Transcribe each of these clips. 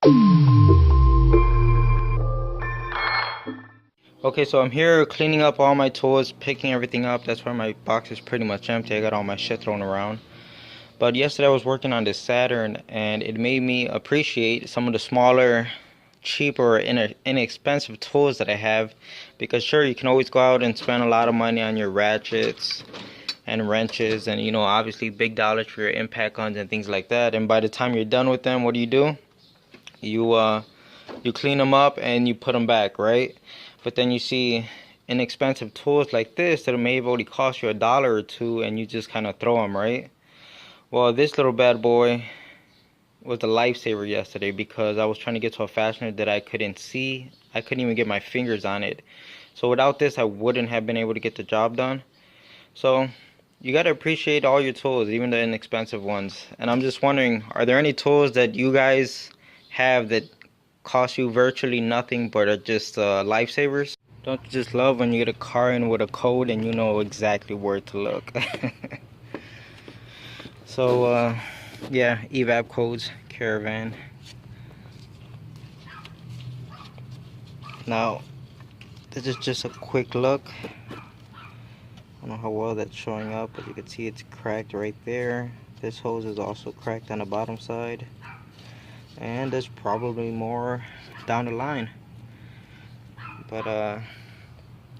Okay, so I'm here cleaning up all my tools, picking everything up. That's why my box is pretty much empty. I got all my shit thrown around. But yesterday I was working on this Saturn, and it made me appreciate some of the smaller, cheaper, inexpensive tools that I have. Because sure, you can always go out and spend a lot of money on your ratchets and wrenches, and obviously big dollars for your impact guns and things like that. And by the time you're done with them, what do? You clean them up and you put them back, right? But then you see inexpensive tools like this that may have only cost you $1 or $2, and you just kind of throw them, right? Well, this little bad boy was a lifesaver yesterday because I was trying to get to a fastener that I couldn't see. I couldn't even get my fingers on it. So without this, I wouldn't have been able to get the job done. So you got to appreciate all your tools, even the inexpensive ones. And I'm just wondering, are there any tools that you guys have that cost you virtually nothing but are just lifesavers? Don't you just love when you get a car in with a code and you know exactly where to look? So yeah, evap codes, caravan. Now this is just a quick look. I don't know how well that's showing up, but you can see it's cracked right there. This hose is also cracked on the bottom side, and there's probably more down the line. But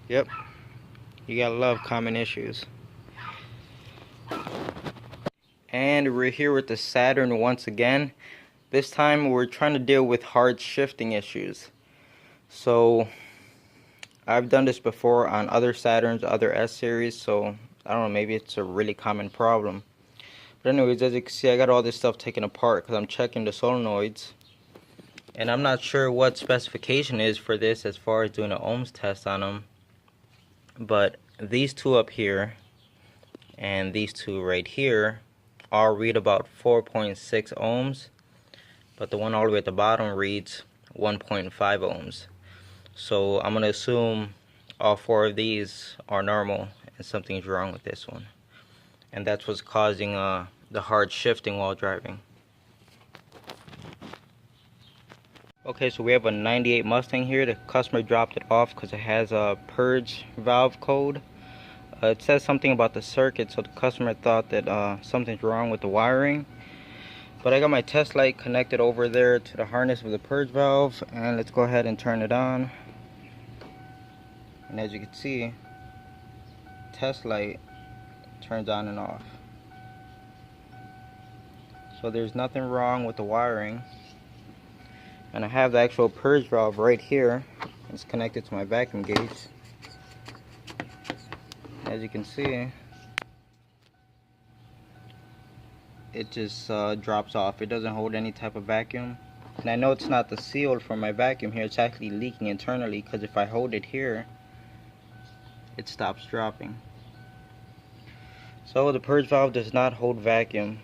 yep, you gotta love common issues. And we're here with the Saturn once again. This time we're trying to deal with hard shifting issues. So I've done this before on other Saturns, other S series, so I don't know, maybe it's a really common problem. But anyways, as you can see, I got all this stuff taken apart because I'm checking the solenoids. And I'm not sure what specification is for this as far as doing an ohms test on them. But these two up here and these two right here all read about 4.6 ohms. But the one all the way at the bottom reads 1.5 ohms. So I'm going to assume all four of these are normal and something's wrong with this one. And that's what's causing the hard shifting while driving. Okay, so we have a 98 Mustang here. The customer dropped it off because it has a purge valve code. It says something about the circuit, so the customer thought that something's wrong with the wiring. But I got my test light connected over there to the harness of the purge valve, and let's go ahead and turn it on. And as you can see, test light turns on and off. So there's nothing wrong with the wiring. And I have the actual purge valve right here. It's connected to my vacuum gauge. As you can see, it just drops off. It doesn't hold any type of vacuum. And I know it's not the seal for my vacuum here. It's actually leaking internally, because if I hold it here, it stops dropping. So the purge valve does not hold vacuum.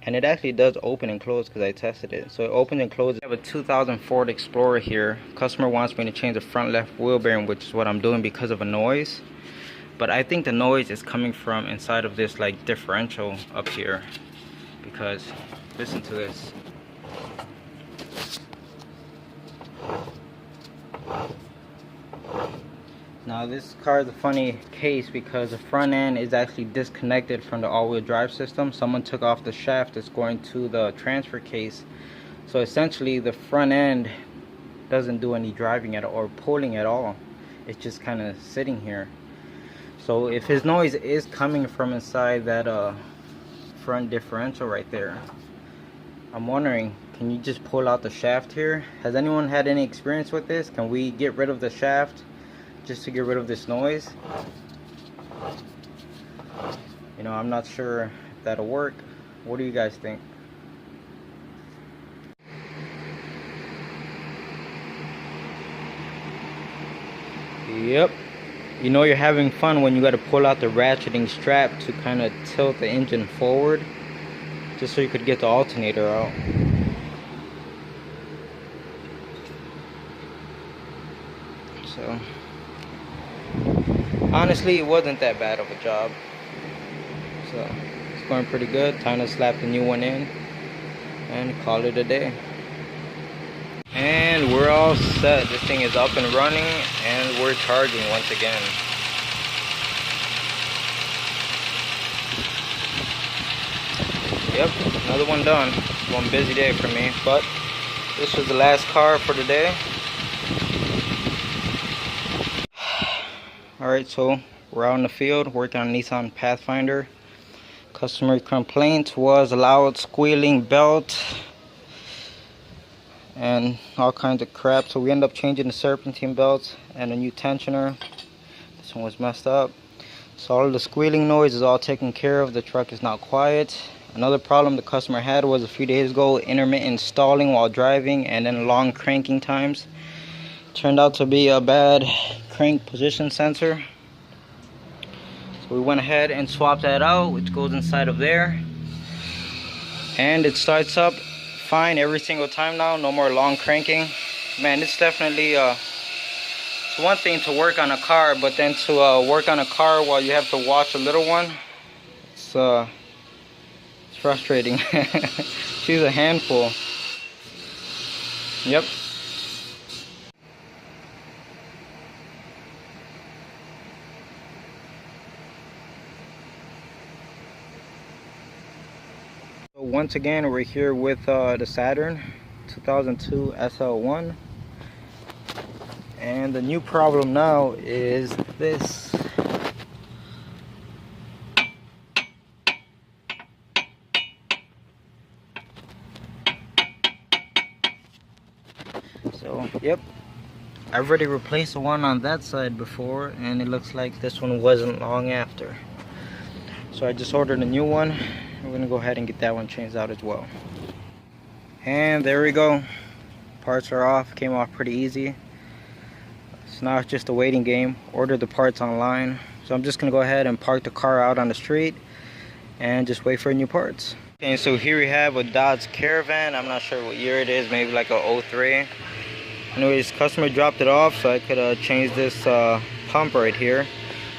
And it actually does open and close because I tested it. So it opens and closes. I have a 2000 Ford Explorer here. Customer wants me to change the front left wheel bearing, which is what I'm doing because of a noise. But I think the noise is coming from inside of this like differential up here. Because listen to this. Now this car is a funny case because the front end is actually disconnected from the all-wheel drive system. Someone took off the shaft that's going to the transfer case. So essentially the front end doesn't do any driving at all or pulling at all. It's just kind of sitting here. So if his noise is coming from inside that front differential right there, I'm wondering, can you just pull out the shaft here? Has anyone had any experience with this? Can we get rid of the shaft just to get rid of this noise? I'm not sure if that'll work. What do you guys think? Yep. You're having fun when you got to pull out the ratcheting strap to kind of tilt the engine forward just so you could get the alternator out. So honestly, it wasn't that bad of a job. So it's going pretty good. Time to slap the new one in and call it a day. And we're all set. This thing is up and running and we're charging once again. Yep, another one done. One busy day for me, but this was the last car for the day. Alright, so we're out in the field working on Nissan Pathfinder. Customer complaint was a loud squealing belt and all kinds of crap, so we end up changing the serpentine belts and a new tensioner. This one was messed up, so all of the squealing noise is all taken care of. The truck is now quiet. Another problem the customer had was a few days ago, intermittent stalling while driving and then long cranking times. Turned out to be a bad crank position sensor, so we went ahead and swapped that out, which goes inside of there, and it starts up fine every single time now. No more long cranking. Man, it's definitely it's one thing to work on a car, but then to work on a car while you have to watch a little one, it's frustrating. She's a handful. Yep. So once again, we're here with the Saturn 2002 SL1, and the new problem now is this. So, yep, I've already replaced the one on that side before, and it looks like this one wasn't long after. So I just ordered a new one. We're gonna go ahead and get that one changed out as well. And there we go. Parts are off, came off pretty easy. So now it's just a waiting game. Ordered the parts online. So I'm just gonna go ahead and park the car out on the street and just wait for new parts. Okay, so here we have a Dodge Caravan. I'm not sure what year it is, maybe like a 03. Anyways, customer dropped it off so I could change this pump right here.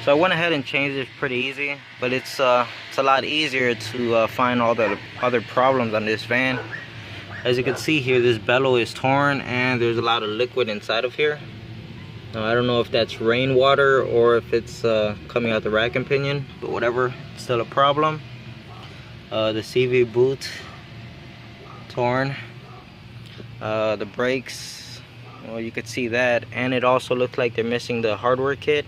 So I went ahead and changed it pretty easy, but it's a lot easier to find all the other problems on this van. As you can see here, this bellow is torn and there's a lot of liquid inside of here. Now I don't know if that's rainwater or if it's coming out the rack and pinion, but whatever, it's still a problem. The CV boot torn, the brakes, well, you could see that, and it also looked like they're missing the hardware kit.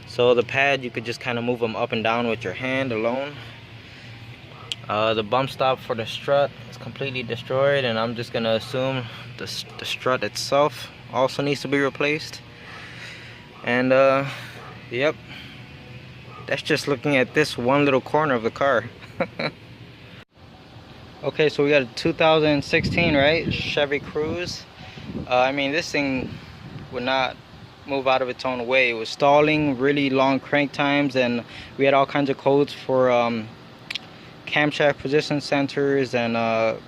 So the pad, you could just kind of move them up and down with your hand alone. The bump stop for the strut is completely destroyed, and I'm just gonna assume the strut itself also needs to be replaced. And yep, that's just looking at this one little corner of the car. Okay, so we got a 2016, right, Chevy Cruze. I mean, this thing would not move out of its own way. It was stalling, really long crank times, and we had all kinds of codes for camshaft position sensors and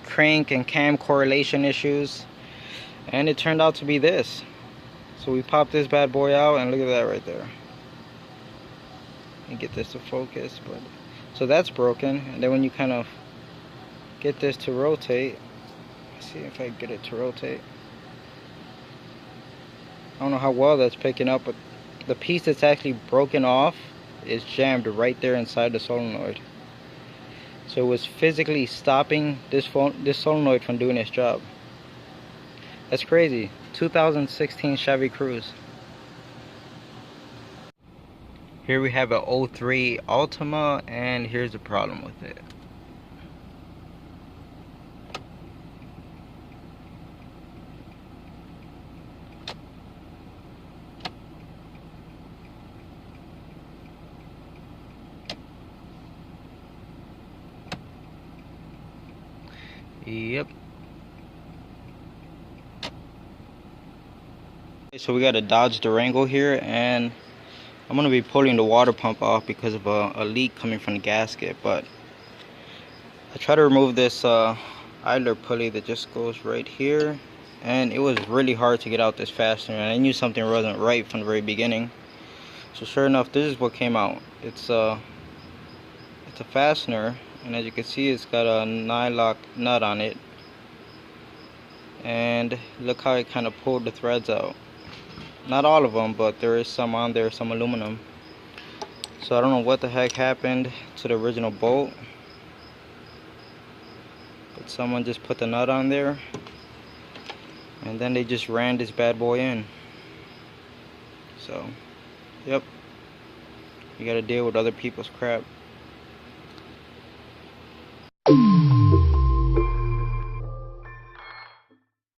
crank and cam correlation issues, and it turned out to be this. So we popped this bad boy out, and look at that right there. Let me get this to focus, but so that's broken. And then when you kind of get this to rotate, let's see if I get it to rotate. I don't know how well that's picking up, but the piece that's actually broken off is jammed right there inside the solenoid. So it was physically stopping this solenoid from doing its job. That's crazy. 2016 Chevy Cruze. Here we have a 03 Altima, and here's the problem with it. Yep. So we got a Dodge Durango here, and I'm gonna be pulling the water pump off because of a leak coming from the gasket. But I try to remove this idler pulley that just goes right here, and it was really hard to get out this fastener, and I knew something wasn't right from the very beginning. So sure enough, this is what came out. It's a fastener, and as you can see, it's got a nylock nut on it, and look how it kind of pulled the threads out. Not all of them, but there is some on there, some aluminum. So I don't know what the heck happened to the original bolt, but someone just put the nut on there and then they just ran this bad boy in. So yep, you gotta deal with other people's crap.